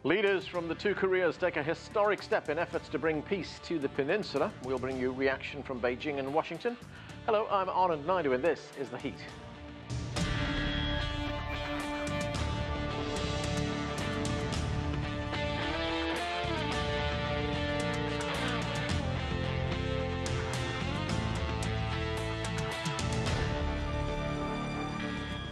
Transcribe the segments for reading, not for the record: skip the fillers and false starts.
Leaders from the two Koreas take a historic step in efforts to bring peace to the peninsula. We'll bring you reaction from Beijing and Washington. Hello, I'm Anand Naidu and this is The Heat.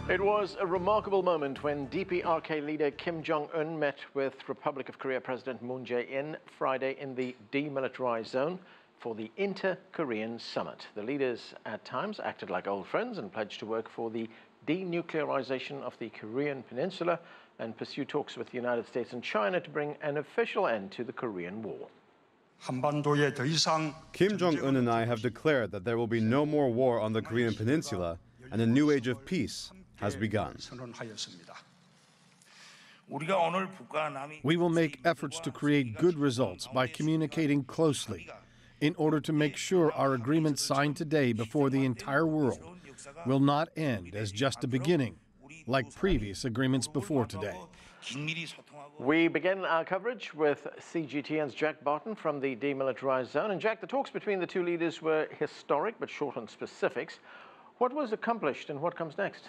It was a remarkable moment when DPRK leader Kim Jong-un met with Republic of Korea President Moon Jae-in Friday in the Demilitarized Zone for the Inter-Korean Summit. The leaders at times acted like old friends and pledged to work for the denuclearization of the Korean Peninsula and pursue talks with the United States and China to bring an official end to the Korean War. Kim Jong-un and I have declared that there will be no more war on the Korean Peninsula and a new age of peace has begun. We will make efforts to create good results by communicating closely in order to make sure our agreement signed today before the entire world will not end as just a beginning, like previous agreements before today. We begin our coverage with CGTN's Jack Barton from the Demilitarized Zone. And Jack, the talks between the two leaders were historic but short on specifics. What was accomplished and what comes next?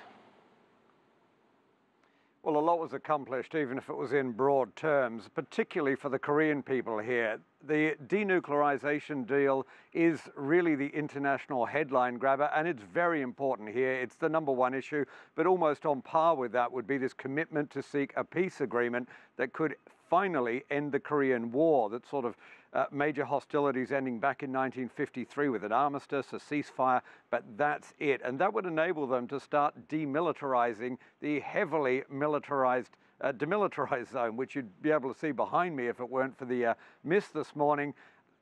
Well, a lot was accomplished, even if it was in broad terms, particularly for the Korean people here. The denuclearization deal is really the international headline grabber, and it's very important here. It's the #1 issue, but almost on par with that would be this commitment to seek a peace agreement that could finally end the Korean War, that sort of major hostilities ending back in 1953 with an armistice, a ceasefire, but that's it. And that would enable them to start demilitarizing the heavily militarized demilitarized zone, which you'd be able to see behind me if it weren't for the mist this morning.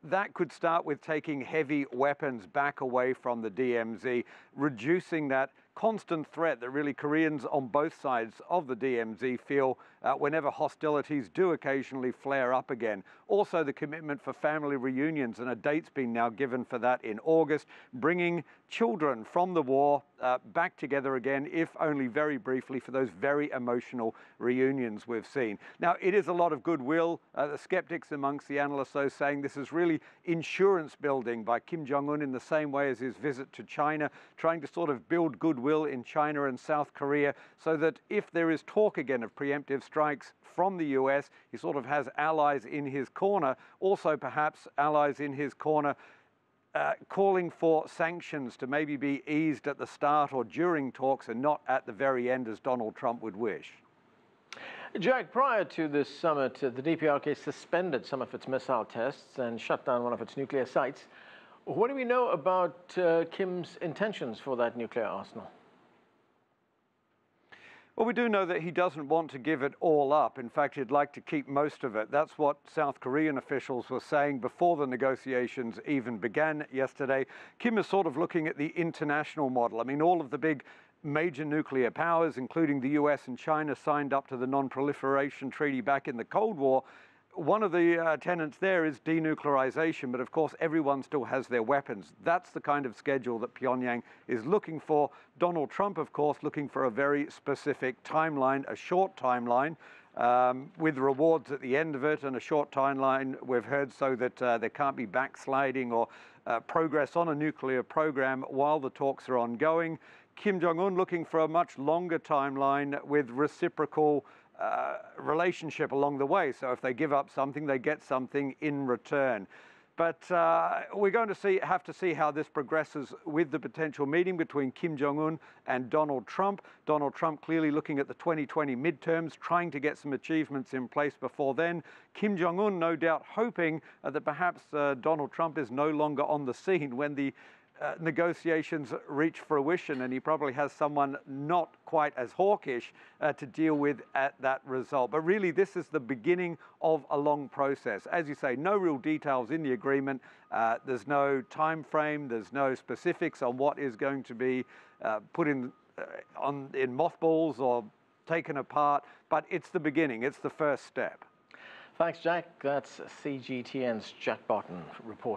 That could start with taking heavy weapons back away from the DMZ, reducing that constant threat that really Koreans on both sides of the DMZ feel whenever hostilities do occasionally flare up again. Also, the commitment for family reunions, and a date's been now given for that in August, bringing children from the war back together again, if only very briefly, for those very emotional reunions we've seen. Now, it is a lot of goodwill. The skeptics amongst the analysts, though, saying this is really insurance building by Kim Jong-un in the same way as his visit to China, trying to sort of build goodwill in China and South Korea so that if there is talk again of preemptive strikes from the US, he sort of has allies in his corner, also perhaps allies in his corner calling for sanctions to maybe be eased at the start or during talks and not at the very end as Donald Trump would wish. Jack, prior to this summit, the DPRK suspended some of its missile tests and shut down one of its nuclear sites. What do we know about Kim's intentions for that nuclear arsenal? Well, we do know that he doesn't want to give it all up. In fact, he'd like to keep most of it. That's what South Korean officials were saying before the negotiations even began yesterday. Kim is sort of looking at the international model. I mean, all of the big major nuclear powers, including the US and China, signed up to the Non-Proliferation Treaty back in the Cold War. One of the tenets there is denuclearization, but of course everyone still has their weapons. That's the kind of schedule that Pyongyang is looking for. Donald Trump, of course, looking for a very specific timeline, a short timeline, with rewards at the end of it, and a short timeline, we've heard, so that there can't be backsliding or progress on a nuclear program while the talks are ongoing. Kim Jong-un looking for a much longer timeline with reciprocal relationship along the way. So if they give up something, they get something in return. But we're going to have to see how this progresses with the potential meeting between Kim Jong-un and Donald Trump. Donald Trump clearly looking at the 2020 midterms, trying to get some achievements in place before then. Kim Jong-un no doubt hoping that perhaps Donald Trump is no longer on the scene when the negotiations reach fruition, and he probably has someone not quite as hawkish to deal with at that result. But really, this is the beginning of a long process. As you say, no real details in the agreement. There's no time frame. There's no specifics on what is going to be put in mothballs or taken apart. But it's the beginning. It's the first step. Thanks, Jack. That's CGTN's Jack Barton reporting.